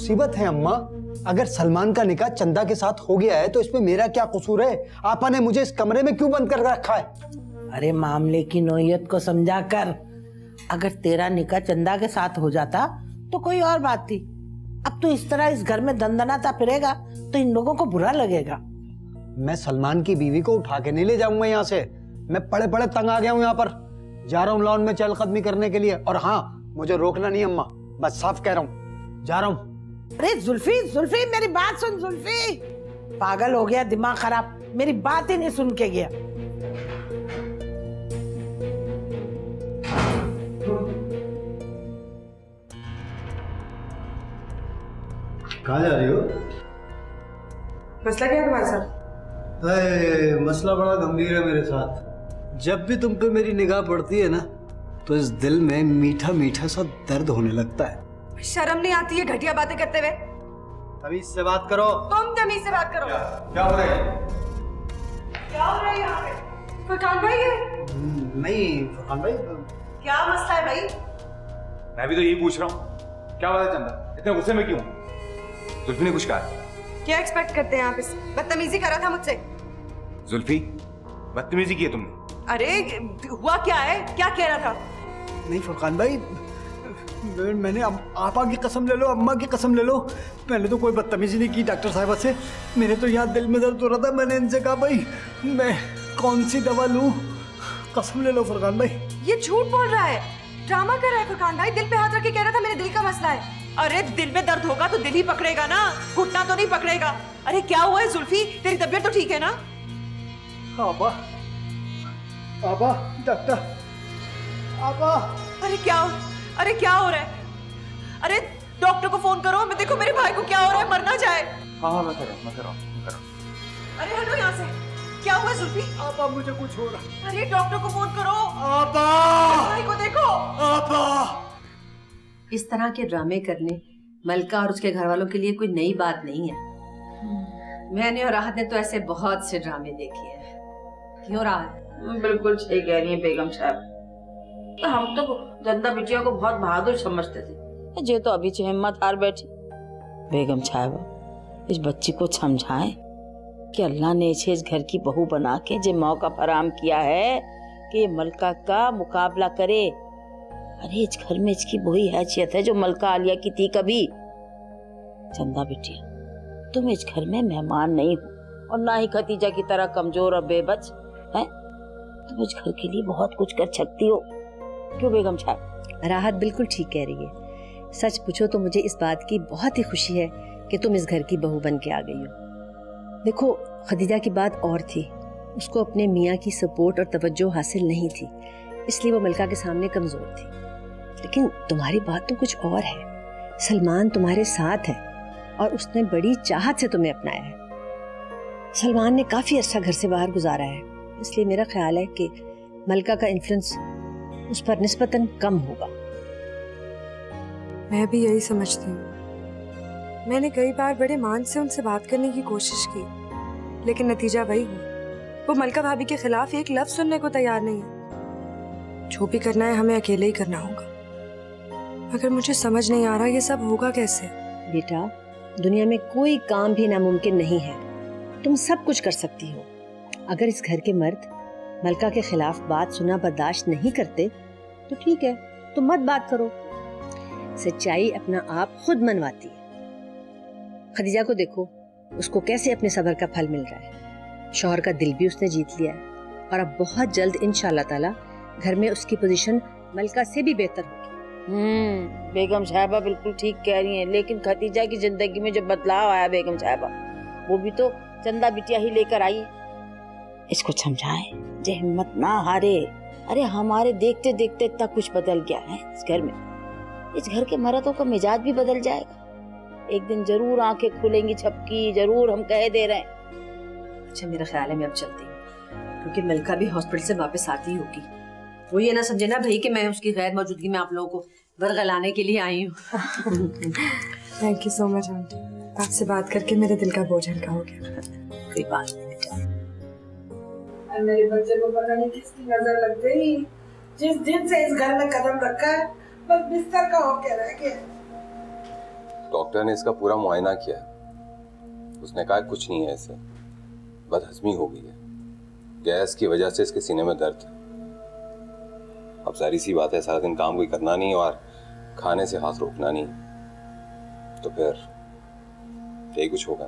मुसीबत है अम्मा। अगर सलमान का निकाह चंदा के साथ हो गया है तो इसमें मेरा क्या कसूर है? आपा ने मुझे इस कमरे में क्यों बंद कर रखा है? अरे मामले की नोयत को समझा कर, अगर तेरा निकाह चंदा के साथ हो जाता तो कोई और बात थी। अब तो इस तरह इस घर में दंदनाता फिरेगा तो इन लोगों को बुरा लगेगा। मैं सलमान की बीवी को उठा के नहीं ले जाऊंगा यहाँ से। मैं पड़े पड़े तंग आ गया हूँ यहाँ पर। जा रहा हूँ लॉन में चहलकदमी करने के लिए। और हाँ, मुझे रोकना नहीं अम्मा, बस साफ कह रहा हूँ, जा रहा हूँ। अरे जुल्फी, जुल्फी मेरी बात सुन। जुल्फी पागल हो गया, दिमाग खराब, मेरी बात ही नहीं सुन के गया। कहाँ जा रही हो? मसला क्या है तुम्हारे साथ? मसला बड़ा गंभीर है मेरे साथ। जब भी तुम पे मेरी निगाह पड़ती है ना तो इस दिल में मीठा मीठा सा दर्द होने लगता है। शर्म नहीं आती है घटिया बातें करते हुए? तमीज से बात करो। तुम तमीज से बात करो। क्या हो रहा है? क्या हो रहा है यहाँ पे? फरकान भाई है? नहीं फरकान भाई। क्या मसला है भाई? मैं भी तो यही पूछ रहा हूँ। क्या बात है चंदा, इतने गुस्से में क्यों? जुल्फी ने कुछ कहा? क्या एक्सपेक्ट करते हैं आप? इस बदतमीजी करा था मुझसे। जुल्फी, बदतमीजी की है तुमने? अरे हुआ क्या है, क्या कह रहा था? नहीं फरकान भाई, मैंने आपा की कसम ले लो, अम्मा की कसम ले लो, मैंने तो कोई बदतमीजी नहीं की डॉक्टर साहिबा से। मेरे तो यहाँ दिल में दर्द हो रहा था। मैंने इनसे कहा भाई मैं कौन सी दवा लूं, कसम ले लो फरकान भाई। ये झूठ बोल रहा है, ड्रामा कर रहा है फरकान भाई। दिल पे हाथ रख के कह रहा था मेरे दिल का मसला है। अरे दिल में दर्द होगा तो दिल ही पकड़ेगा ना, घुटना तो नहीं पकड़ेगा। अरे क्या हुआ है जुल्फी, तेरी तबीयत तो ठीक है ना? आपा, आपा, डॉक्टर, आपा। अरे क्या हो रहा है? अरे डॉक्टर को फोन करो। मैं देखो मेरे भाई को क्या हो रहा है, मर ना जाए। हाँ मैं कर रहा हूँ। अरे हटो यहाँ से। क्या हुआ जुल्फी? आपा मुझे कुछ हो रहा है। अरे डॉक्टर को फोन करो। आपा, भाई को देखो। आपा। इस तरह के ड्रामे करने मलका और उसके घर वालों के लिए कोई नई बात नहीं है। मैंने और राहत ने तो ऐसे बहुत से ड्रामे देखे हैं। क्यों राहत? बिल्कुल सही कह रही है बेगम साहब। हम तो चंदा बिटिया को बहुत बहादुर समझते थे, जे तो अभी हिम्मत हार बैठी। बेगम साहब, इस बच्ची को समझाएं कि अल्लाह ने इसे इस घर की बहू बना के जो मौका फराम किया है कि ये मलका का मुकाबला करे। अरे इस घर में इसकी वही हैसियत है जो मलका आलिया की थी कभी। चंदा बिटिया, तुम इस घर में मेहमान नहीं हो और ना ही खतीजा की तरह कमजोर और बेबस है। तुम इस घर के लिए बहुत कुछ कर सकती हो। क्यों बेगम साहब? राहत बिल्कुल ठीक कह रही है। सच पूछो तो मुझे इस बात की बहुत ही खुशी है कि तुम इस घर की बहू बन के आ गई हो। देखो खदीजा की बात और थी, उसको अपने मियाँ की सपोर्ट और तवज्जो हासिल नहीं थी, इसलिए वो मलका के सामने कमजोर थी। लेकिन तुम्हारी बात तो कुछ और है। सलमान तुम्हारे साथ है और उसने बड़ी चाहत से तुम्हें अपनाया है। सलमान ने काफी अच्छा घर से बाहर गुजारा है, इसलिए मेरा ख्याल है कि मलका का इन्फ्लुएंस उस पर निस्बतन कम होगा। मैं भी यही समझती हूँ। मैंने कई बार बड़े मान से उनसे बात करने की कोशिश की, लेकिन नतीजा वही हुआ। वो मलका भाभी के खिलाफ एक लफ्ज सुनने को तैयार नहीं है। जो भी करना है हमें अकेले ही करना होगा। मगर मुझे समझ नहीं आ रहा ये सब होगा कैसे। बेटा, दुनिया में कोई काम भी नामुमकिन नहीं है। तुम सब कुछ कर सकती हो। अगर इस घर के मर्द मलका के खिलाफ बात सुना बर्दाश्त नहीं करते तो ठीक है, तुम मत बात करो। सच्चाई अपना आप खुद मनवाती है। खदीजा को देखो, उसको कैसे अपने सब्र का फल मिल रहा है। शौहर का दिल भी उसने जीत लिया है और अब बहुत जल्द इंशाअल्लाह ताला घर में उसकी पोजीशन मलका से भी बेहतर होगी। बेगम साहबा बिल्कुल ठीक कह रही हैं, लेकिन खतीजा की जिंदगी में जो बदलाव आया बेगम साहबा, वो भी तो चंदा बिटिया ही लेकर आई। इसको समझाएं, जे हिम्मत ना हारे। अरे हमारे देखते देखते इतना कुछ बदल गया है इस घर में। इस घर के मर्दों का मिजाज भी बदल जाएगा। एक दिन जरूर आंखें खुलेंगी छपकी, जरूर, हम कह दे रहे हैं। अच्छा, मेरा ख्याल है मैं अब चलती हूँ, क्योंकि मलका भी हॉस्पिटल से वापस आती होगी। वो ये ना समझे ना भाई कि मैं उसकी गैर मौजूदगी में आप लोगों को बरगलाने के लिए आई हूँ। Thank you so much aunty, आपसे बात करके मेरे दिल का बोझ हल्का हो गया। कोई बात नहीं बेटा। मेरे बच्चे को पता नहीं किसकी नजर लग गई। जिस दिन से इस घर में कदम रखा है बस बिस्तर का होके रह गया। डॉक्टर ने इसका पूरा मुआयना किया है। उसने कहा कुछ नहीं है, इसे बदहजमी हो गई है, गैस की वजह से इसके सीने में दर्द है। अब जाहिर सी बात है, सारा दिन काम कोई करना नहीं और खाने से हाथ रोकना नहीं, तो फिर यही कुछ होगा।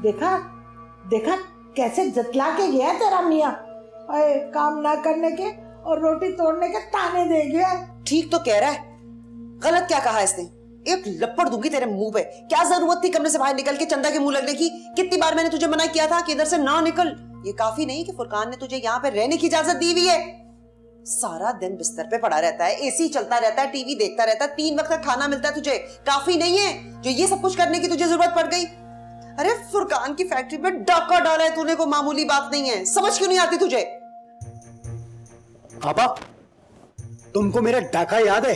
देखा देखा कैसे जतला के गया तेरा मियाँ। अरे काम ना करने के और रोटी तोड़ने के ताने दे गया। ठीक तो कह रहा है, गलत क्या कहा इसने? एक लपड़ दूंगी तेरे मुंह पे। क्या जरूरत थी कमरे से बाहर निकल के चंदा के मुंह लगने की? कितनी बार मैंने तुझे मना किया था कि इधर से ना निकल। ये काफी नहीं कि फुरकान ने तुझे यहाँ पे रहने की इजाजत दी हुई है? सारा दिन बिस्तर पे पड़ा रहता है, एसी चलता रहता है, टीवी देखता रहता है, 3 वक्त का खाना मिलता है तुझे। काफी नहीं है जो ये सब कुछ करने की तुझे जरूरत पड़ गई? अरे फुरकान की फैक्ट्री में डाका डाला है तूने, को मामूली बात नहीं है। समझ क्यों नहीं आती तुझे? पापा, तुमको मेरा डाका याद है?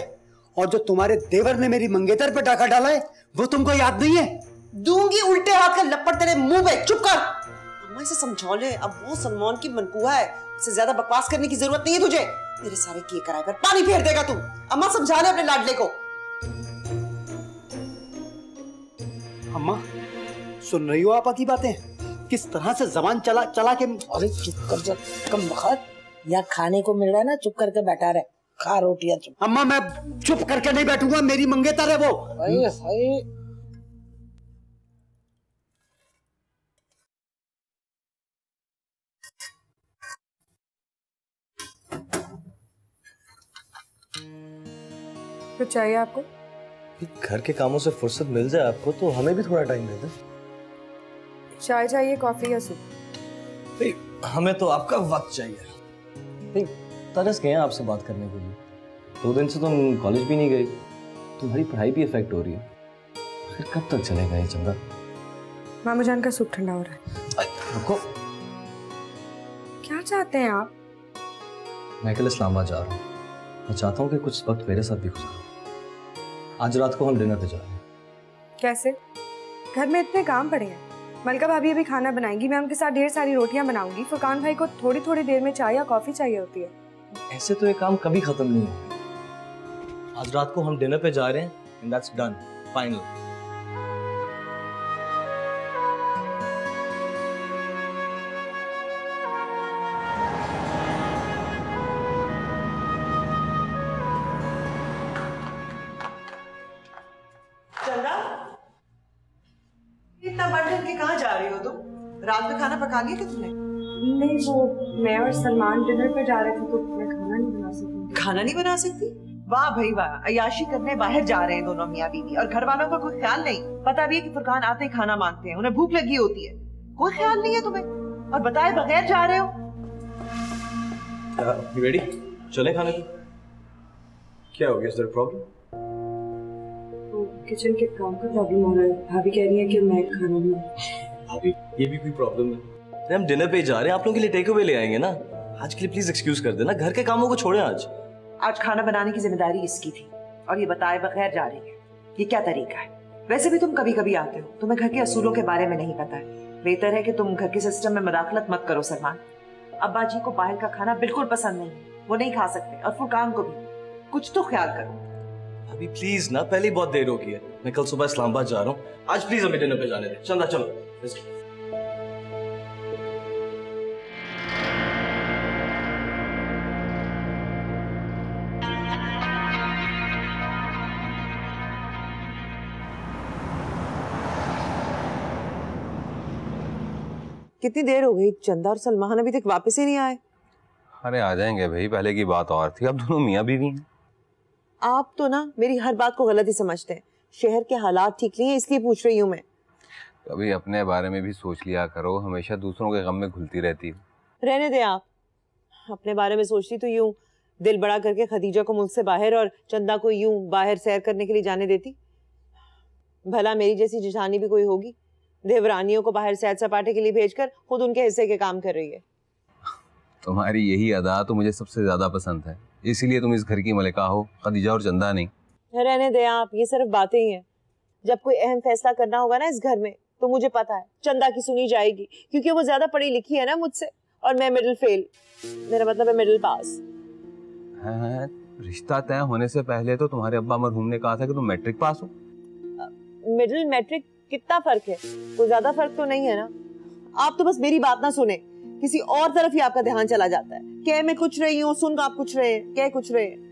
और जो तुम्हारे देवर ने मेरी मंगेतर पे डाका डाला है वो तुमको याद नहीं है? दूंगी उल्टे हाथ का लपड़ तेरे मुंह पे। चुप कर। अम्मा इसे समझा ले, अब वो सलमान की मनकूहा है, इससे ज्यादा बकवास करने की जरूरत नहीं है तुझे। मेरे सारे किए कराए पर पानी फेर देगा तू। अम्मा समझा ले अपने लाडले को। अम्मा सुन रही हो आपा की बातें? किस तरह से जबान चला चला के। अरे चुप कर जा, कम बखत। यहाँ खाने को मिल रहा है ना, चुप करके बैठा रहे, खा रोटियां चुप। अम्मा मैं चुप करके नहीं बैठूंगा, मेरी मंगेतर है वो। हाय हाय। कुछ चाहिए आपको? घर के कामों से फुर्सत मिल जाए आपको तो हमें भी थोड़ा टाइम दे दे। चाय चाहिए, कॉफी या सूप? नहीं, हमें तो आपका वक्त चाहिए। नहीं, तरस गए हैं आपसे बात करने के लिए। 2 दिन से तुम कॉलेज भी नहीं गई, तुम्हारी पढ़ाई भी इफेक्ट हो रही है। फिर कब तक चलेगा ये चंदा? मामू जान का सूप ठंडा हो रहा है। रुको। क्या चाहते हैं आप? मैं कल इस्लामाबाद जा रहा हूँ। मैं चाहता हूँ कि कुछ वक्त मेरे साथ भी गुजारो। आज रात को हम डिनर पे जा रहे हैं। कैसे? घर में इतने काम पड़े हैं। मलका भाभी अभी खाना बनाएंगी, मैं उनके साथ ढेर सारी रोटियां बनाऊंगी। फुरकान भाई को थोड़ी थोड़ी देर में चाय या कॉफी चाहिए होती है। ऐसे तो ये काम कभी खत्म नहीं है। आज रात को हम डिनर पे जा रहे हैं एंड दैट्स डन, फाइनल। इतना बढ़ के कहाँ जा रही हो तुम? रात में खाना पका लिया क्या तुमने? नहीं, वो मैं और सलमान डिनर पे जा रहे थे तो मैं खाना नहीं बना सकती। खाना नहीं बना सकती? वाह भाई वाह, अयाशी करने बाहर जा रहे हैं दोनों मियाँ बीवी और घर वालों का कोई ख्याल नहीं। पता भी है कि फुरकान आते ही खाना मांगते हैं, उन्हें भूख लगी होती है, कोई ख्याल नहीं है तुम्हें। और बताए बगैर जा रहे हो। रेडी? चले खाने को? क्या हो गया? Is their problem? किचन के काम का प्रॉब्लम हो रहा है। भाभी कह रही है कि मैं खाना बनाऊं। भाभी ये भी कोई प्रॉब्लम है? अरे हम डिनर पे जा रहे हैं, आप लोगों के लिए टेक अवे ले आएंगे ना। आज के लिए प्लीज एक्सक्यूज कर देना, घर के कामों को छोड़ें। आज खाना बनाने की जिम्मेदारी इसकी थी और ये बताए बगैर जा रही है। ये क्या तरीका है? वैसे भी तुम कभी कभी आते हो, तुम्हें घर के असूलों के बारे में नहीं पता है। बेहतर है कि तुम घर के सिस्टम में मदाखलत मत करो सलमान। अब्बा जी को बाहर का खाना बिल्कुल पसंद नहीं है, वो नहीं खा सकते, और फुरकान को भी। कुछ तो ख्याल करो। अभी प्लीज ना, पहले बहुत देर हो गई है। मैं कल सुबह इस्लामाबाद जा रहा हूँ, आज प्लीज हमें डिनर पे जाने दे। चंदा चलो। कितनी देर हो गई? चंदा और सलमान अभी तक वापस ही नहीं आए। अरे आ जाएंगे भाई, पहले की बात और थी, अब दोनों मियाँ बीवी हैं। आप तो ना मेरी हर बात को गलत ही समझते हैं। शहर के हालात ठीक नहीं है इसलिए पूछ रही हूँ मैं। कभी अपने बारे में भी सोच लिया करो, हमेशा दूसरों के गम में घुलती रहती हो। रहने दे आप। अपने बारे में सोचती तो यूं दिल बड़ा करके खदीजा को मुझसे बाहर और चंदा को यूं बाहर सैर करने के लिए जाने देती। भला मेरी जैसी जिठानी भी कोई होगी देवरानियों को बाहर सैर सपाटे के लिए भेजकर खुद उनके हिस्से के काम कर रही है। तुम्हारी यही अदा तो मुझे सबसे ज्यादा पसंद है, इसीलिए तुम इस घर की मलिका हो, खदीजा और चंदा नहीं। रहने दे आप, ये सिर्फ बातें ही हैं। जब कोई अहम फैसला करना होगा ना इस घर में तो मुझे पता है चंदा की सुनी जाएगी, क्योंकि वो ज्यादा पढ़ी लिखी है ना मुझसे, और मैं मिडिल फेल। मेरा मतलब है मिडिल पास। हाँ, रिश्ता तय होने से पहले तो तुम्हारे अब्बा मरहूम ने कहा था कि तुम मैट्रिक पास हो। मिडिल मैट्रिक कितना फर्क है? कोई ज्यादा फर्क तो नहीं है ना। आप तो बस मेरी बात ना सुने, किसी और तरफ ही आपका ध्यान चला जाता है। कह मैं कुछ रही हूँ, सुन आप कुछ रहे हैं, कह कुछ रहे हैं।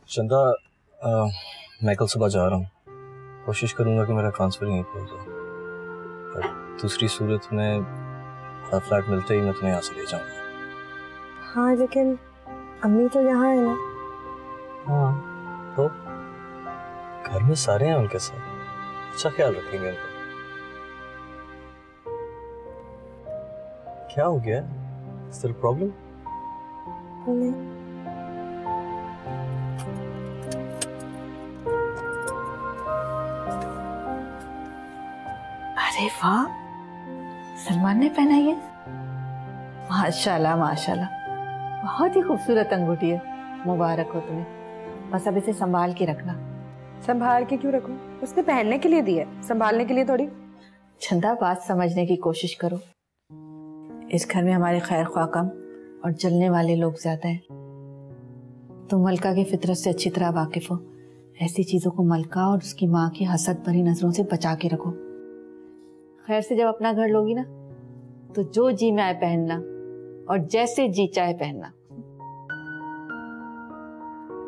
चंदा, मैं कल सुबह जा रहा हूँ। कोशिश करूंगा कि मेरा ट्रांसफर यहीं पे हो जाए, पर दूसरी सूरत में फ्लैट मिलते ही मैं तुम्हें यहाँ से ले जाऊंगा। हाँ लेकिन अम्मी तो यहाँ है ना। हाँ तो घर में सारे हैं, उनके साथ अच्छा ख्याल रखेंगे उनका। क्या हो गया? Is there a problem? नहीं। अरे वाह, सलमान ने पहना ये। माशाल्लाह माशाल्लाह, बहुत ही खूबसूरत अंगूठी है। मुबारक हो तुम्हें। बस अब इसे संभाल के रखना। संभाल के क्यों रखूं? उसने पहनने के लिए दी है, संभालने के लिए थोड़ी। चंदा, बात समझने की कोशिश करो। इस घर में हमारे खैर ख्वाह कम और जलने वाले लोग ज्यादा हैं। तुम मलका की फितरत से अच्छी तरह वाकिफ हो। ऐसी चीजों को मलका और उसकी माँ की हसद भरी नजरों से बचा के रखो। खैर से जब अपना घर लोगी ना, तो जो जी में आए पहनना और जैसे जी चाहे पहनना।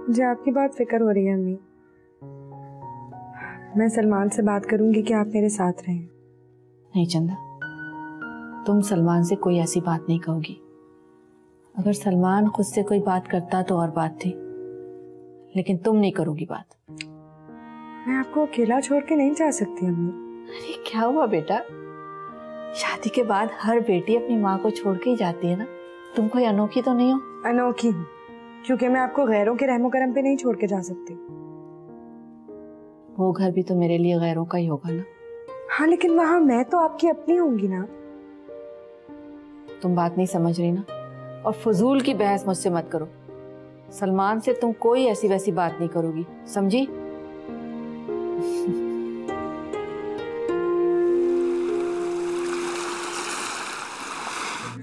मुझे आपकी बहुत फिक्र हो रही है अम्मी। मैं सलमान से बात करूंगी कि आप मेरे साथ रहें। नहीं चंदा, तुम सलमान से कोई ऐसी बात नहीं कहोगी। अगर सलमान खुद से कोई बात करता तो और बात थी, लेकिन तुम नहीं करोगी बात। मैं आपको अकेला छोड़ के नहीं जा सकती अम्मी। अरे क्या हुआ बेटा, शादी के बाद हर बेटी अपनी माँ को छोड़ के ही जाती है ना। तुम कोई अनोखी तो नहीं हो? अनोखी हूँ, क्योंकि मैं आपको गैरों के रहमो करम पे नहीं छोड़ के जा सकती। वो घर भी तो मेरे लिए गैरों का ही होगा ना। हाँ लेकिन वहां मैं तो आपकी अपनी होंगी ना। तुम बात नहीं समझ रही ना, और फजूल की बहस मुझसे मत करो। सलमान से तुम कोई ऐसी वैसी बात नहीं करोगी, समझी?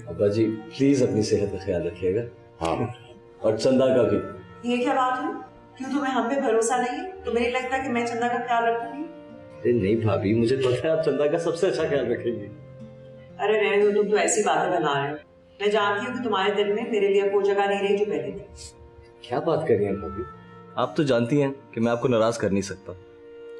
अब्बा जी प्लीज अपनी सेहत का ख्याल रखिएगा। हाँ, और चंदा का भी। ये क्या बात हुई? क्यों तुम्हें हम पे भरोसा नहीं है? तुम्हें नहीं लगता कि मैं चंदा का ख्याल रखूंगी? अरे नहीं भाभी, मुझे पता है आप चंदा का सबसे अच्छा ख्याल रखेंगी। अरे रहने दो, तुम तो ऐसी बातें बना रहे हो। मैं जानती हूँ कि तुम्हारे दिल में मेरे लिए कोई जगह नहीं रही जो पहले थी। क्या बात कर रही हैं भाभी? आप तो जानती हैं कि मैं आपको नाराज कर नहीं सकता,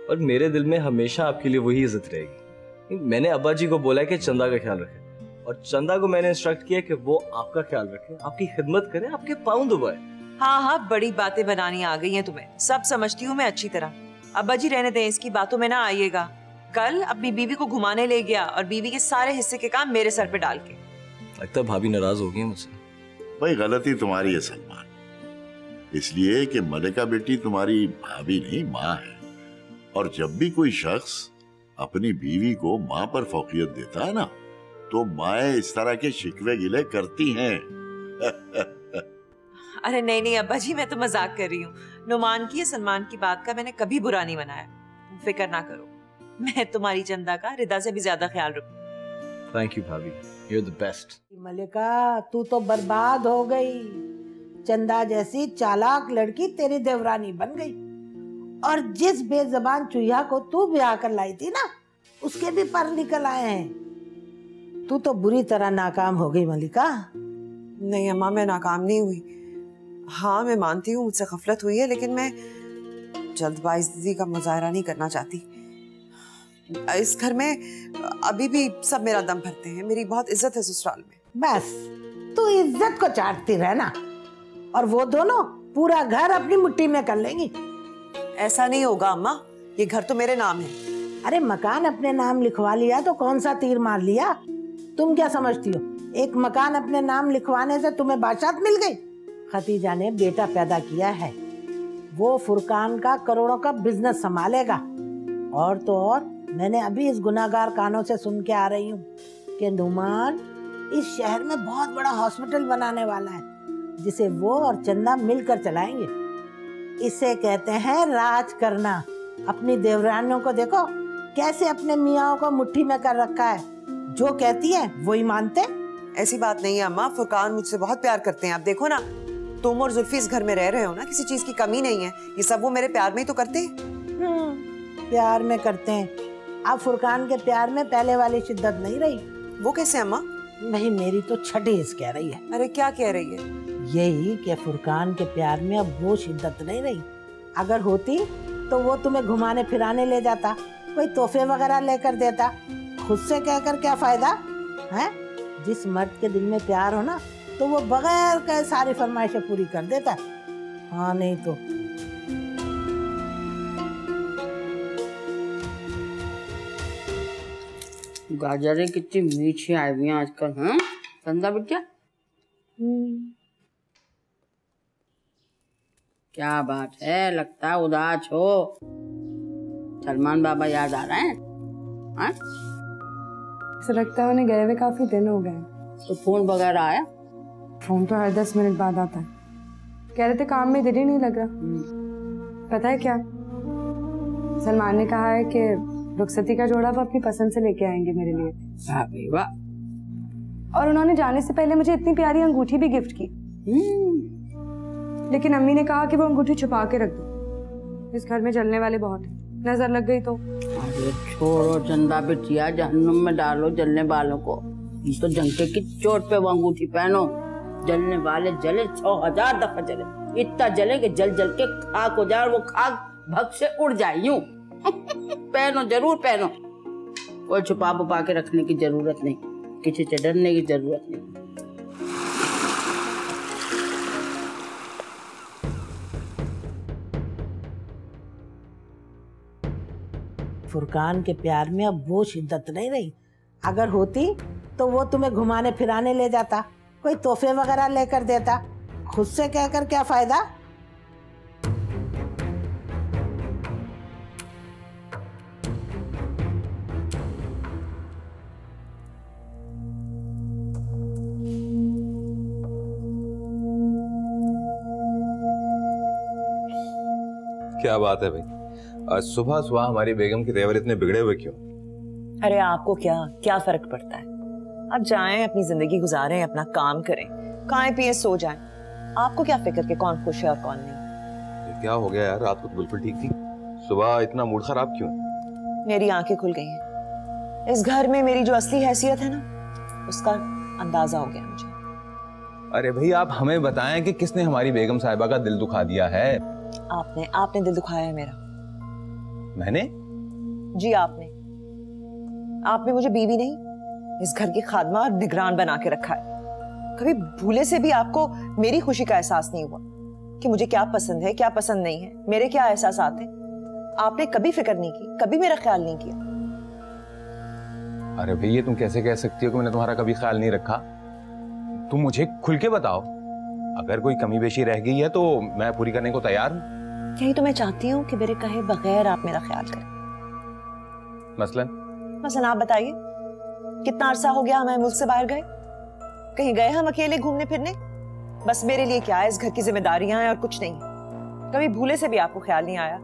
और मेरे दिल में हमेशा आपके लिए वही इज्जत रहेगी। मैंने अब्बा जी को बोला है कि चंदा का ख्याल रखें, और चंदा को मैंने इंस्ट्रक्ट किया कि वो आपका ख्याल रखे, आपकी खिदमत करे, आपके पाँव दबाए। हाँ हाँ, बड़ी बातें बनानी आ गई हैं तुम्हें। सब समझती हूँ मैं अच्छी तरह। अब्बा जी रहने दें, इसकी बातों में ना आइएगा। कल अपनी बीवी को घुमाने ले गया और बीवी के सारे हिस्से के काम मेरे सर पे डाल के। लगता है भाभी नाराज हो गई मुझसे। भाई गलती तुम्हारी है सलमान, इसलिए कि मलिका बेटी तुम्हारी भाभी नहीं माँ है, और जब भी कोई शख्स अपनी बीवी को माँ पर फौकियत देता है ना, तो माएं इस तरह के शिकवे गिले करती हैं। अरे नहीं नहीं अब्बा जी, मैं तो मजाक कर रही हूँ। नुमान की या सलमान की बात का मैंने कभी बुरा नहीं मनाया। तुम फिक्र ना करो, मैं तुम्हारी चंदा का रिदा से भी ज्यादा ख्याल रखूंगी। थैंक यू भाभी, यू आर द बेस्ट। मलिका, तू तो बर्बाद हो गई। चंदा जैसी चालाक लड़की तेरी देवरानी बन गई, और जिस बेजबान चूहिया को तू ब्याह कर लाई थी ना, उसके भी पर निकल आए हैं। तू तो बुरी तरह नाकाम हो गई मलिका। नहीं अम्मा, मैं नाकाम नहीं हुई। हाँ मैं मानती हूँ मुझसे गफलत हुई है, लेकिन मैं जल्दबाजी का मुजाहरा नहीं करना चाहती। इस घर में अभी भी सब मेरा दम भरते हैं। मेरी बहुत इज्जत है ससुराल में। बस तू इज्जत को चाटती रहना, और वो दोनों पूरा घर अपनी मुट्ठी में कर लेंगी। ऐसा नहीं होगा अम्मा, ये घर तो मेरे नाम है। अरे मकान अपने नाम लिखवा लिया तो कौन सा तीर मार लिया? तुम क्या समझती हो, एक मकान अपने नाम लिखवाने से तुम्हें बादशाहत मिल गई? खतीजा ने बेटा पैदा किया है, वो फुरकान का करोड़ों का बिजनेस संभालेगा। और तो और मैंने अभी इस गुनाहगार कानों से सुन के आ रही हूँ कि नुमान इस शहर में बहुत बड़ा हॉस्पिटल बनाने वाला है, जिसे वो और चंदा मिलकर चलाएंगे। इसे कहते हैं राज करना। अपनी देवरानियों को देखो कैसे अपने मियाँ को मुट्ठी में कर रखा है, जो कहती है वही मानते। ऐसी बात नहीं है अम्मा, फुरकान मुझसे बहुत प्यार करते हैं। आप देखो ना, तुम और जुल्फी इस घर में रह रहे हो ना, किसी चीज की कमी नहीं है। ये सब वो मेरे प्यार में ही तो करते हैं। प्यार में करते हैं। अब फुरकान के प्यार में पहले वाली शिद्दत नहीं रही। वो कैसे अम्मा? नहीं, मेरी तो छठी हिस्स कह रही है। अरे क्या कह रही है? यही कि फुरकान के प्यार में अब वो शिद्दत नहीं रही। अगर होती तो वो तुम्हें घुमाने फिराने ले जाता, कोई तोहफे वगैरह लेकर देता। खुद से कहकर क्या फायदा है? जिस मर्द के दिल में प्यार हो ना, तो वो बगैर कहे सारी फरमाइशें पूरी कर देता है। हाँ नहीं तो गाजरें कितनी मीठी आई हुई हैं आजकल। हाँ चंदा बिटिया, क्या बात है, लगता है उदास हो। सलमान बाबा याद आ रहे हैं? हाँ? ऐसा लगता है उन्हें गए हुए काफी दिन हो गए। तो फोन वगैरह आया? फोन तो हर 10 मिनट बाद आता है। कह रहे थे काम में दिल ही नहीं लग रहा। पता है क्या, सलमान ने कहा है कि रुखसती का जोड़ा वो अपनी पसंद से लेके आएंगे मेरे लिए। वाह भाई वाह। और उन्होंने जाने से पहले मुझे इतनी प्यारी अंगूठी भी गिफ्ट की। लेकिन अम्मी ने कहा कि वो अंगूठी छुपा के रख दो, इस घर में जलने वाले बहुत हैं, नजर लग गई तो। अरे छोड़ो चंदा बिटिया, जहन्नुम में डालो जलने वालों को। तो जंके की चोट पे वो अंगूठी पहनो। जलने वाले जले 100,000 दफा जले, इतना जले कि जल जल के खाक हो जाए और वो खाक भग से उड़ जाए। यूं पहनो, जरूर पहनो। कोई छुपा बुपा के रखने की जरूरत नहीं, किसी से डरने की जरूरत नहीं। फुरकान के प्यार में अब वो शिद्दत नहीं रही। अगर होती तो वो तुम्हें घुमाने फिराने ले जाता, कोई तोहफे वगैरह लेकर देता। खुद से कहकर क्या फायदा? क्या बात है भाई, आज सुबह सुबह हमारी बेगम के तेवर इतने बिगड़े हुए क्यों? अरे आपको क्या फर्क पड़ता है? आप जाएं, अपनी जिंदगी गुजारें, अपना काम करें, खाएं पिए सो जाएं। आपको क्या फिक्र कि कौन खुश है और कौन नहीं? क्या हो गया यार, रात को तो बिल्कुल ठीक थी, सुबह इतना मूड खराब क्यों? मेरी आंखें खुल गई हैं। इस घर में मेरी जो असली हैसियत है ना, उसका अंदाजा हो गया मुझे। अरे भाई आप हमें बताएं कि किसने हमारी बेगम साहिबा का दिल दुखा दिया है? आपने दिल दुखाया है मेरा। मैंने? जी आपने मुझे बीवी नहीं, इस घर की खादमा और निगरान बना के रखा है। कभी भूले से भी आपको मेरी खुशी का एहसास नहीं हुआ कि मुझे क्या पसंद है क्या पसंद नहीं है, मेरे क्या एहसासात हैं। आपने कभी फिक्र नहीं की, कभी मेरा ख्याल नहीं किया। अरे भैया तुम कैसे कह सकती हो कि मैंने तुम्हारा कभी ख्याल नहीं रखा? तुम मुझे खुल के बताओ, अगर कोई कमी बेशी रह गई है तो मैं पूरी करने को तैयार हूं। यही तो मैं चाहती हूँ कि मेरे कहे बगैर आप मेरा ख्याल करें। मसलन आप बताइए, कितना अरसा हो गया हमें मुल्क से बाहर गए? कहीं गए हम अकेले घूमने फिरने? बस मेरे लिए क्या है, इस घर की जिम्मेदारियां हैं और कुछ नहीं। कभी भूले से भी आपको ख्याल नहीं आया?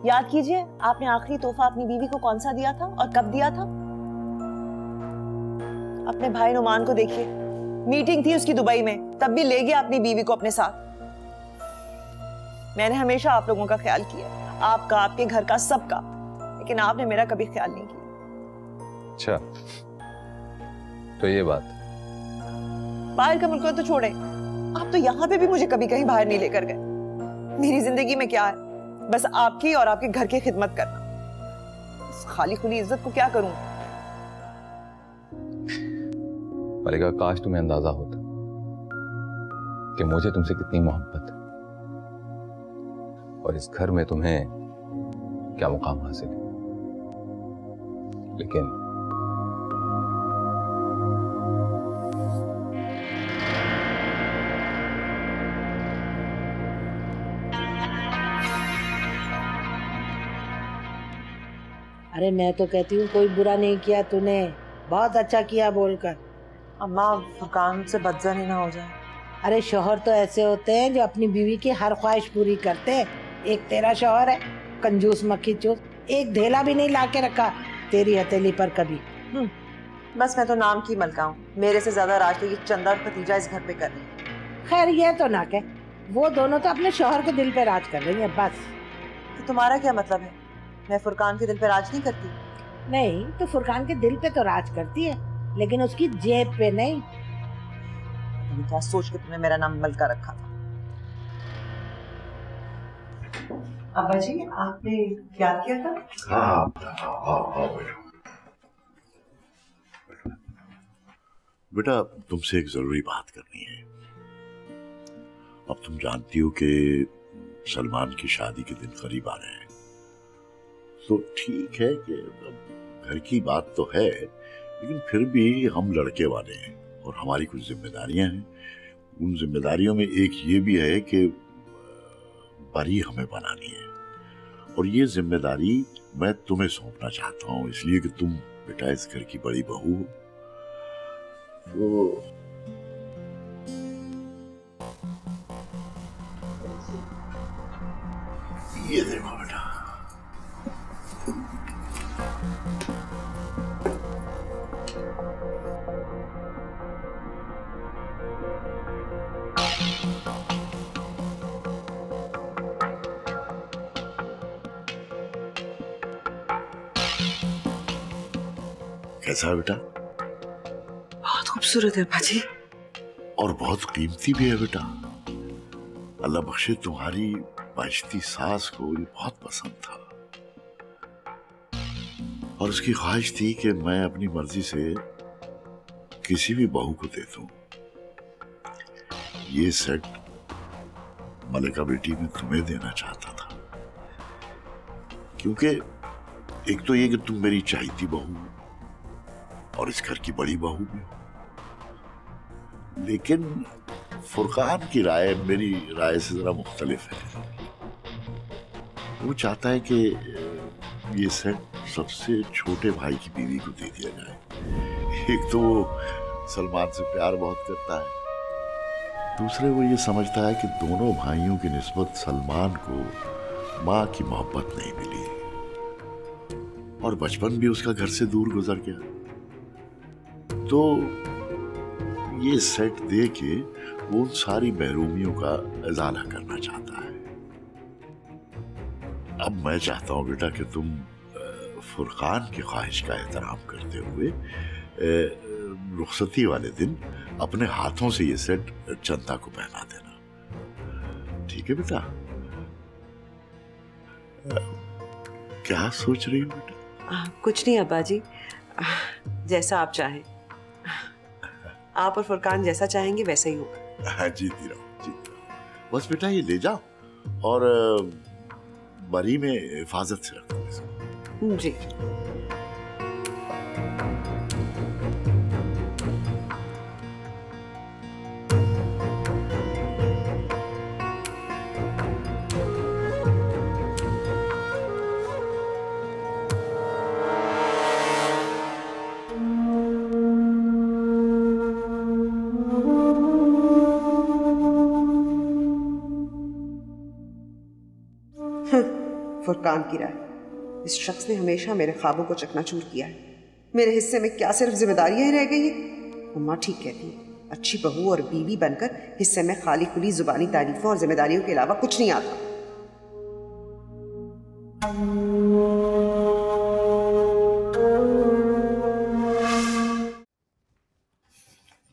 याद कीजिए, आपने आखिरी तोहफा अपनी बीवी को कौन सा दिया था और कब दिया था? अपने भाई नुमान को देखिए, मीटिंग थी उसकी दुबई में, तब भी ले गया अपनी बीवी को अपने साथ। मैंने हमेशा आप लोगों का ख्याल किया, आपका, आपके घर का, सबका, लेकिन आपने मेरा कभी ख्याल नहीं किया। अच्छा, तो ये बात। बाहर का मुल्क तो छोड़े, आप तो यहाँ पे भी मुझे कभी कहीं बाहर नहीं लेकर गए। मेरी जिंदगी में क्या है? बस आपकी और आपके घर की खिदमत करना। इस खाली खुली इज्जत को क्या करूं? मलिका, काश तुम्हें अंदाजा होता कि मुझे तुमसे कितनी मोहब्बत है और इस घर में तुम्हें क्या मुकाम हासिल है। लेकिन अरे मैं तो कहती हूँ कोई बुरा नहीं किया तूने, बहुत अच्छा किया बोलकर। अम्मा, फुरकान से बदज़नी ना हो जाए। अरे शौहर तो ऐसे होते हैं जो अपनी बीवी की हर ख्वाहिश पूरी करते हैं। एक तेरा शौहर है कंजूस मक्खी चूस, एक ढेला भी नहीं ला के रखा तेरी हथेली पर कभी। बस मैं तो नाम की मलका हूँ, मेरे से ज्यादा राज तो ये चंदा और खतीजा इस घर पे कर रही है। खैर ये तो ना कह, वो दोनों तो अपने शौहर के दिल पे राज कर रही है बस। तो तुम्हारा क्या मतलब है? मैं फुरकान के दिल पे राज नहीं करती? नहीं तो फुरकान के दिल पे तो राज करती है, लेकिन उसकी जेब पे नहीं। तुम क्या सोच के तुमने मेरा नाम मलका रखा था? अब्बा जी आपने याद किया था? हाँ बेटा, तुमसे एक जरूरी बात करनी है। अब तुम जानती हो कि सलमान की शादी के दिन करीब आ रहे हैं, तो ठीक है कि घर की बात तो है, लेकिन फिर भी हम लड़के वाले हैं और हमारी कुछ जिम्मेदारियां हैं। उन जिम्मेदारियों में एक ये भी है कि बरी हमें बनानी है, और ये जिम्मेदारी मैं तुम्हें सौंपना चाहता हूँ, इसलिए कि तुम बेटा इस घर की बड़ी बहू हो। तो ये देखो बेटा, कैसा है बेटा? बहुत खूबसूरत है बाजी, और बहुत कीमती भी है बेटा। अल्लाह बख्शे तुम्हारी बाइश्ती सास को ये बहुत पसंद था, और उसकी ख्वाहिश थी कि मैं अपनी मर्जी से किसी भी बहू को दे दूं। ये सेट मलिका बेटी में तुम्हें देना चाहता था, क्योंकि एक तो ये कि तुम मेरी चाहती बहू हो और इस घर की बड़ी बहू भी हो, लेकिन फुरकान की राय मेरी राय से जरा मुख्तलिफ है। वो चाहता है कि ये सेट सबसे छोटे भाई की बीवी को दे दिया जाए। एक तो वो सलमान से प्यार बहुत करता है, दूसरे वो ये समझता है कि दोनों भाइयों की निस्बत सलमान को माँ की मोहब्बत नहीं मिली, और बचपन भी उसका घर से दूर गुजर गया। तो ये सेट दे के वो उन सारी महरूमियों का इजाला करना चाहता है। अब मैं चाहता हूं बेटा कि तुम फुरकान की ख्वाहिश का एहतराम करते हुए रुखसती वाले दिन अपने हाथों से ये सेट चंदा को पहना देना, ठीक है बेटा? क्या सोच रही हो बेटा? कुछ नहीं अब्बा जी, जैसा आप चाहें। आप और फुरकान जैसा चाहेंगे वैसा ही होगा। हाँ, जीती रहो, जीती रहो। बस बेटा ये ले जाओ और बरी में हिफाजत से रखो इसको। जी। फुरकान की राय, इस शख्स ने हमेशा मेरे ख्वाबों को चकनाचूर किया है। मेरे हिस्से में क्या सिर्फ जिम्मेदारियां ही रह गई हैं? अम्मा ठीक कहती है, अच्छी बहू और बीवी बनकर हिस्से में खाली खुली जुबानी तारीफों और जिम्मेदारियों के अलावा कुछ नहीं आता।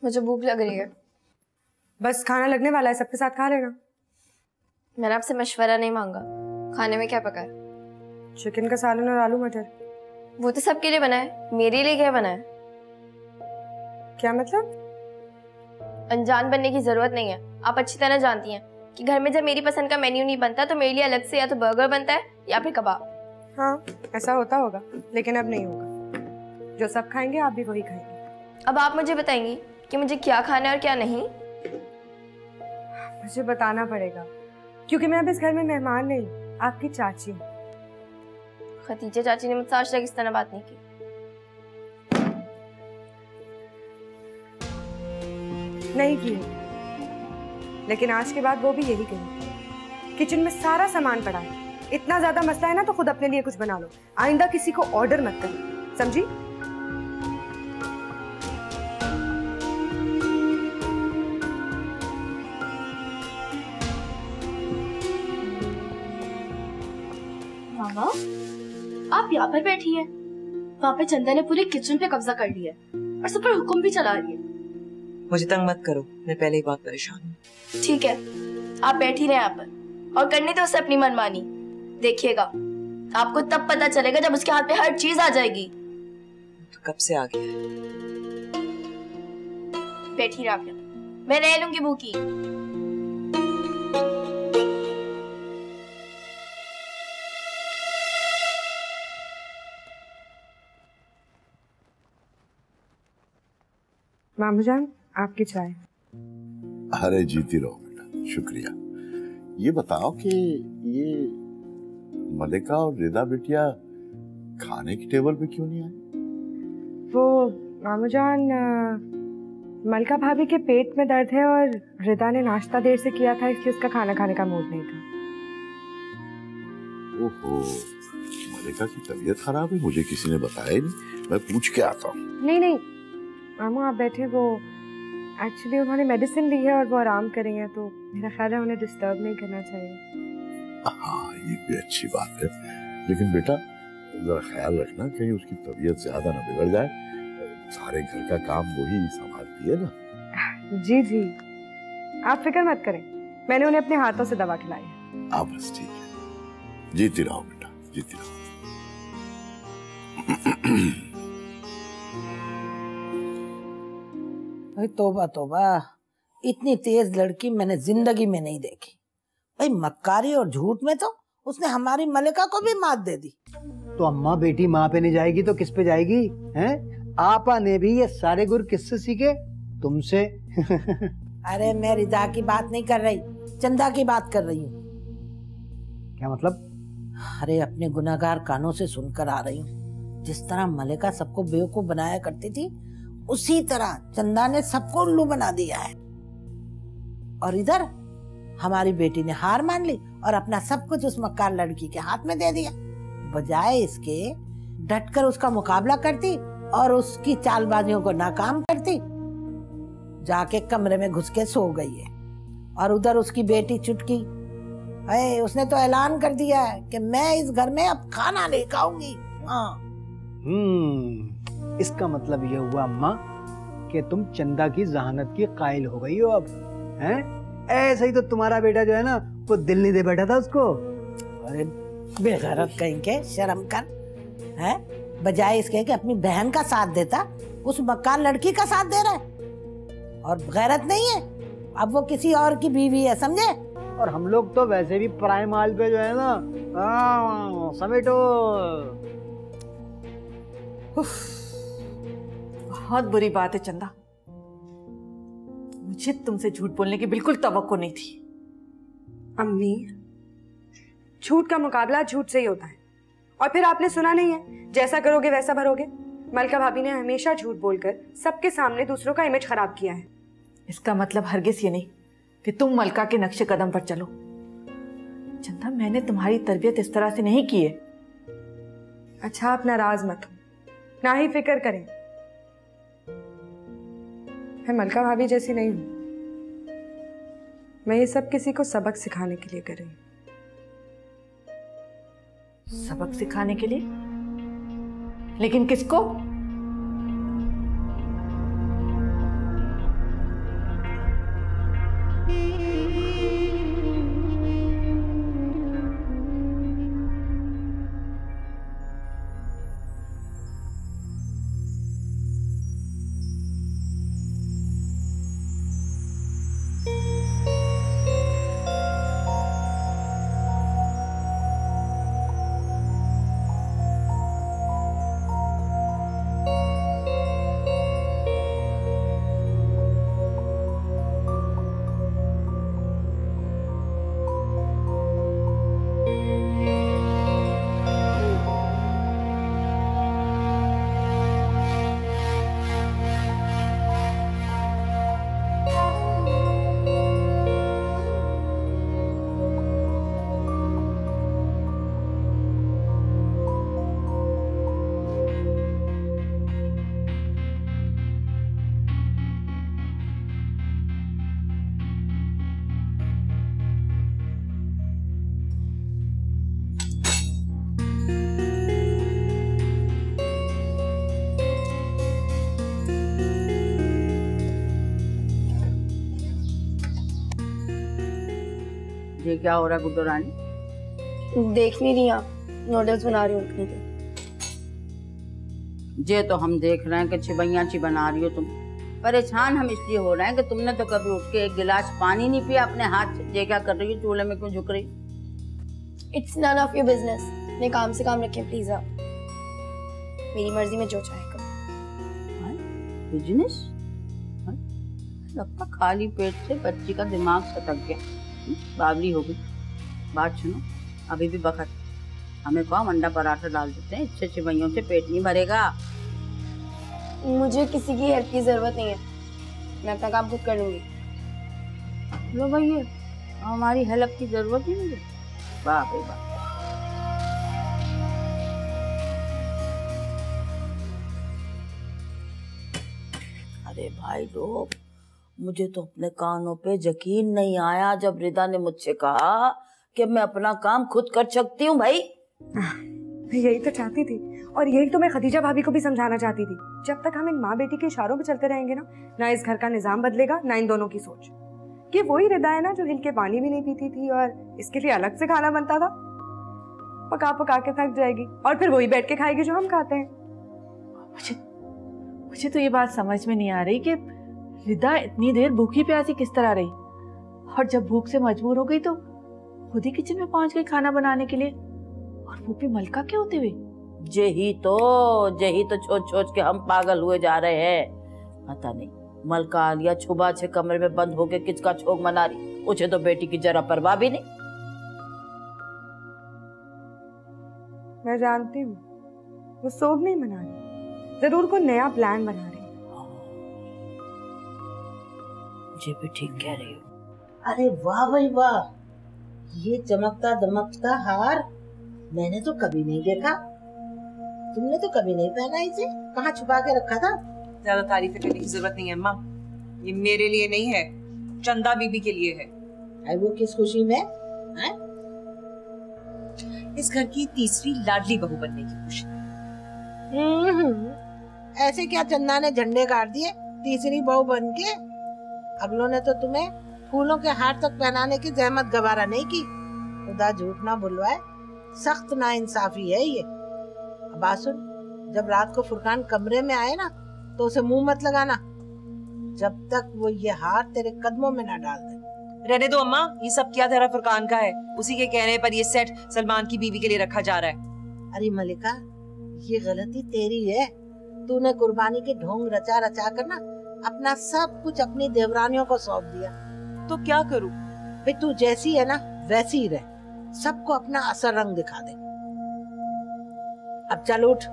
मुझे भूख लग रही है। बस खाना लगने वाला है, सबके साथ खा लेना। मैंने आपसे मशवरा नहीं मांगा। खाने में क्या पका है? चिकन का सालन और आलू मटर। वो तो सबके लिए बना है, मेरे लिए क्या बना है? क्या मतलब? अनजान बनने की जरूरत नहीं है, आप अच्छी तरह जानती हैं कि घर में जब मेरी पसंद का मेन्यू नहीं बनता तो मेरे लिए अलग से या तो बर्गर बनता है या फिर कबाब। हाँ ऐसा होता होगा, लेकिन अब नहीं होगा। जो सब खाएंगे आप भी वही खाएंगे। अब आप मुझे बताएंगी कि मुझे क्या खाना है और क्या नहीं? मुझे बताना पड़ेगा, क्योंकि मैं अब इस घर में मेहमान नहीं, आपकी चाची हूँ। खतीजा चाची ने मुझसे आज तक इस तरह बात नहीं की। नहीं की। लेकिन आज के बाद वो भी यही करेगी। किचन में सारा सामान पड़ा है, इतना ज्यादा मसला है ना तो खुद अपने लिए कुछ बना लो। आइंदा किसी को ऑर्डर मत करो, समझी? मामा, आप यहाँ पर बैठी हैं। वहाँ पे चंदा ने पूरे किचन पे कब्जा कर लिया है और सब पर हुक्म भी चला रही है। मुझे तंग मत करो, मैं पहले ही बहुत परेशान हूँ। ठीक है, आप बैठी रहे यहाँ पर और करने दो उसे अपनी मनमानी। देखिएगा, आपको तब पता चलेगा जब उसके हाथ पे हर चीज आ जाएगी। तो कब से आ गया? बैठी रहा, मैं रह लूंगी भूखी। मामू जान, आपकी चाय। अरे जीती रहो बेटा, शुक्रिया। ये बताओ कि ये मलिका और रिदा बिटिया खाने की टेबल पे क्यों नहीं आई? वो मामू जान, मलका भाभी के पेट में दर्द है और रिदा ने नाश्ता देर से किया था, इसलिए उसका खाना खाने का मूड नहीं था। ओहो, मलिका की तबीयत खराब है, मुझे किसी ने बताया ही नहीं। मैं पूछ के आता हूँ। नहीं मामू आप बैठे, वो एक्चुअली उन्होंने मेडिसिन ली है और वो आराम करेंगे, तो मेरा ख्याल है उन्हें डिस्टर्ब नहीं करना चाहिए। हाँ, ये भी अच्छी बात है, लेकिन बेटा जरा ख्याल रखना कहीं उसकी तबीयत ज्यादा ना बिगड़ जाए। सारे घर का काम वही संभालती है ना। जी, आप फिक्र मत करें, मैंने उन्हें अपने हाथों से दवा खिलाई है। हाँ बस ठीक है, जीती रहो बेटा, जीती रहो। तौबा तौबा, इतनी तेज लड़की मैंने जिंदगी में नहीं देखी। भाई मक्कारी और झूठ में तो उसने हमारी मलिका को भी मात दे दी। तो अम्मा बेटी माँ पे नहीं जाएगी तो किस पे जाएगी? हैं? आपा ने भी ये सारे गुर किससे सीखे? तुमसे। अरे मैं रिदा की बात नहीं कर रही, चंदा की बात कर रही हूँ। क्या मतलब? अरे अपने गुनाहगार कानों से सुनकर आ रही हूँ। जिस तरह मलिका सबको बेवकूफ बनाया करती थी, उसी तरह चंदा ने सबको उल्लू बना दिया है। और इधर हमारी बेटी ने हार मान ली और अपना सब कुछ उस मक्कार लड़की के हाथ में दे दिया। बजाय इसके डटकर उसका मुकाबला करती और उसकी चालबाजियों को नाकाम करती, जाके कमरे में घुस के सो गई है। और उधर उसकी बेटी चुटकी, उसने तो ऐलान कर दिया है कि मैं इस घर में अब खाना नहीं खाऊंगी। हाँ। इसका मतलब ये हुआ अम्मा कि तुम चंदा की जहानत की कायल हो गई हो अब, हैं? ऐसा ही तो तुम्हारा बेटा जो है ना, वो दिल नहीं दे बैठा था उसको। अरे बेगैरत कहीं के, शर्म कर। हैं? बजाय इसके कि अपनी बहन का साथ देता, उस मक्कार लड़की का साथ दे रहा है। और गैरत नहीं है, अब वो किसी और की बीवी है, समझे? और हम लोग तो वैसे भी प्राइम माल पे जो है ना, समेटो। बहुत बुरी बात है चंदा, मुझे तुमसे झूठ बोलने की बिल्कुल तवक्को नहीं थी। अम्मी, झूठ का मुकाबला झूठ से ही होता है। और फिर आपने सुना नहीं है, जैसा करोगे वैसा भरोगे। मलका भाभी ने हमेशा झूठ बोलकर सबके सामने दूसरों का इमेज खराब किया है। इसका मतलब हरगिज ये नहीं कि तुम मलका के नक्शे कदम पर चलो। चंदा, मैंने तुम्हारी तरबियत इस तरह से नहीं की है। अच्छा, आप नाराज मत हो, ना ही फिक्र करें। मैं मलका भाभी जैसी नहीं हूं। मैं ये सब किसी को सबक सिखाने के लिए कर रही हूं। सबक सिखाने के लिए? लेकिन किसको? ये क्या हो रहा है गुड्डो रानी? देख नहीं रही आप, नूडल्स बना रही हूँ उनके लिए। ये तो हम देख रहे हैं कि चिबैया ची बना रही हो तुम। परेशान हम इसलिए हो रहे हैं कि तुमने तो कभी उठ के एक गिलास पानी नहीं पिया अपने हाथ से। ये क्या कर रही हो? चूल्हे में क्यों झुक रही? It's none of your business. अपने काम से काम रखें प्लीज आप। मेरी मर्जी में जो चाहे करो। बिजनेस? लगता खाली पेट से बच्ची का दिमाग सटक गया, बावली हो गई। बात सुनो, अभी भी वक्त, हमें कहो अंडा पराठा डाल देते हैं, इससे चिबैयों से पेट नहीं भरेगा। मुझे किसी की हेल्प की जरूरत नहीं है, मैं अपना काम खुद कर लूंगी। लो भैया, हमारी हेल्प की जरूरत ही नहीं है। वाह भाई वाह। अरे भाई लोग, मुझे तो अपने कानों पे यकीन नहीं आया जब रिदा ने मुझसे कहा कि मैं अपना काम खुद कर सकती हूँ। भाई यही तो चाहती थी, और यही तो मैं खदीजा भाभी को भी समझाना चाहती थी। जब तक हम इन माँ बेटी के इशारों पे चलते रहेंगे ना इस घर का निजाम बदलेगा, ना इन दोनों की सोच। कि वही रिदा है ना जो हिल के पानी भी नहीं पीती थी और इसके लिए अलग से खाना बनता था। पका पका के थक जाएगी और फिर वही बैठ के खाएगी जो हम खाते हैं। मुझे तो ये बात समझ में नहीं आ रही कि रिदा इतनी देर भूखी प्यासी किस तरह रही, और जब भूख से मजबूर हो गई तो खुद ही किचन में पहुंच गई खाना बनाने के लिए, और वो भी मलका के होते हुए। यही तो सोच सोच के हम पागल हुए जा रहे हैं। पता नहीं मलका आलिया छुबा छे कमरे में बंद होके किसका छोग मना रही, उसे तो बेटी की जरा परवाह भी नहीं। मैं जानती हूँ वो सोग नहीं मना रही, जरूर कोई नया प्लान बना रही। ये भी ठीक कह रही हो। अरे वाह भाई वाह, ये चमकता दमकता हार मैंने तो कभी नहीं देखा। तुमने तो कभी नहीं पहना इसे, कहाँ छुपा के रखा था? ज्यादा तारीफें करने की जरूरत नहीं है अम्मा, ये मेरे लिए नहीं है, चंदा बीबी के लिए है। अरे वो किस खुशी में है? इस घर की तीसरी लाडली बहू बनने की खुशी। ऐसे क्या चंदा ने झंडे गाड़ दिए तीसरी बहू बन के? अगलों ने तो तुम्हें फूलों के हार तक पहनाने की जहमत गवारा नहीं की। खुदा झूठ ना बुलवाए, सख्त नाइंसाफी है ये। अब सुन, जब रात को फुरकान कमरे में आए ना तो उसे मुंह मत लगाना जब तक वो ये हार तेरे कदमों में ना डाल दे। रहने दो अम्मा, ये सब क्या तेरा फुरकान का है? उसी के कहने पर ये सेट सलमान की बीवी के लिए रखा जा रहा है। अरे मलिका, ये गलती तेरी है। तूने कुर्बानी के ढोंग रचा रचा कर ना अपना सब कुछ अपनी देवरानियों को सौंप दिया। तो क्या करूं? भाई तू जैसी है ना वैसी ही रह, सबको अपना असर रंग दिखा दे। अब चल उठ,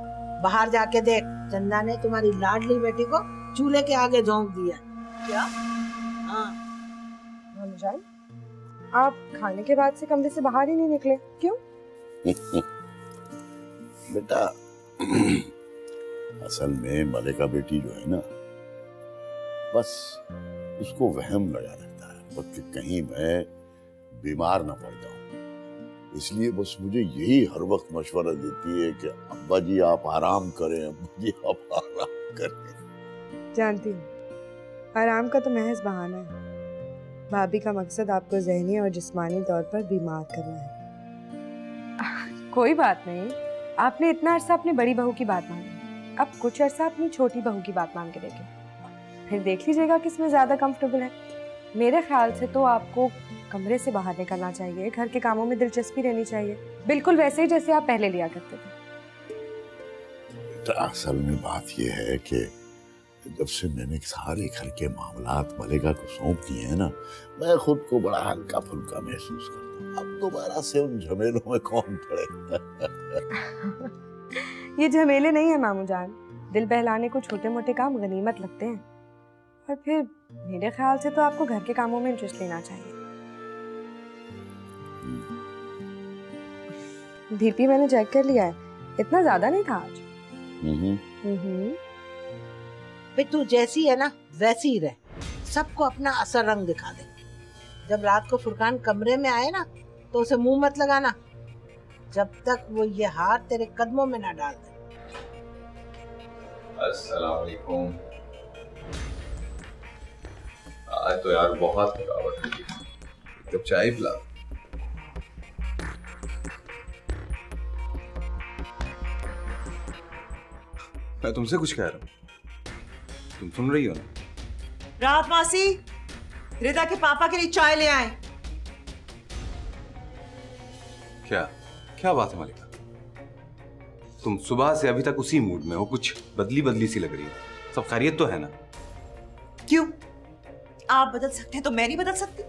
बाहर जाके देख, चंदा ने तुम्हारी लाडली बेटी को चूल्हे के आगे झोंक दिया। क्या? हाँ जान, आप खाने के बाद से कमरे से बाहर ही नहीं निकले, क्यों? बेटा असल में मलिका बेटी जो है ना, बस उसको वहम लगा रहता है कि कहीं मैं बीमार ना पड़ जाऊं, इसलिए बस मुझे यही हर वक्त मशवरा देती है कि अब्बा जी आप आराम करें, अब्बा जी आप आराम करें। जानती हूँ, आराम का तो महज बहाना है। भाभी का मकसद आपको ज़हनी और जिस्मानी तौर पर बीमार करना है। कोई बात नहीं, आपने इतना अरसा अपनी बड़ी बहू की बात मानी, अब कुछ अरसा अपनी छोटी बहू की बात मान के देखें, फिर देख लीजिएगा किसमें ज्यादा कंफर्टेबल है। मेरे ख्याल से तो आपको कमरे से बाहर निकलना चाहिए, घर के कामों में दिलचस्पी रहनी चाहिए, बिल्कुल वैसे ही जैसे आप पहले लिया करते थे। बेटा असल में बात यह है कि जब से मैंने सारे घर के मामलात मलिका को सौंप दिए हैं ना, मैं खुद को बड़ा हल्का फुल्का महसूस करता हूँ। अब दोबारा से उन झमेलों में कौन पड़े। ये झमेले नहीं है मामू जान, दिल बहलाने को छोटे मोटे काम गनीमत लगते हैं। और फिर मेरे ख्याल से तो आपको घर के कामों में इंटरेस्ट लेना चाहिए। बीपी मैंने चेक कर लिया है, इतना ज्यादा नहीं था आज। भाई तू जैसी है ना वैसी ही रह, सबको अपना असर रंग दिखा दे। जब रात को फुरकान कमरे में आए ना तो उसे मुंह मत लगाना जब तक वो ये हार तेरे कदमों में ना डाल दे। अस्सलाम वालेकुम। आज तो यार बहुत थकावट हुई, कप चाय पिला। मैं तुमसे कुछ कह रहा हूँ, तुम सुन रही हो ना? राहत मासी, रिदा के पापा के लिए चाय ले आए। क्या क्या बात है मलिका? तुम सुबह से अभी तक उसी मूड में हो, कुछ बदली बदली सी लग रही है। सब खैरियत तो है ना? क्यों? आप बदल सकते हैं तो मैं नहीं बदल सकती?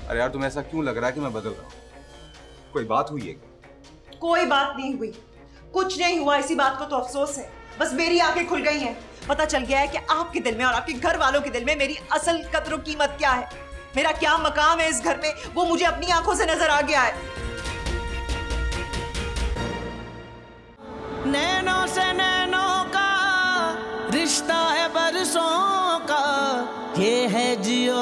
अरे यार, तुम्हें ऐसा क्यों लग रहा है कि मैं बदल रहा हूँ? कोई बात हुई है? कोई बात नहीं हुई, कुछ नहीं हुआ। इसी बात को तो अफसोस है। बस मेरी आंखें खुल गई हैं। पता चल गया है कि आपके दिल में और आपके घर वालों के दिल में मेरी असल कद्र कीमत क्या है, मेरा क्या मकाम है इस घर में, वो मुझे अपनी आंखों से नजर आ गया है। नैनों से नैनों का रिश्ता है बरसों का, ये है जियो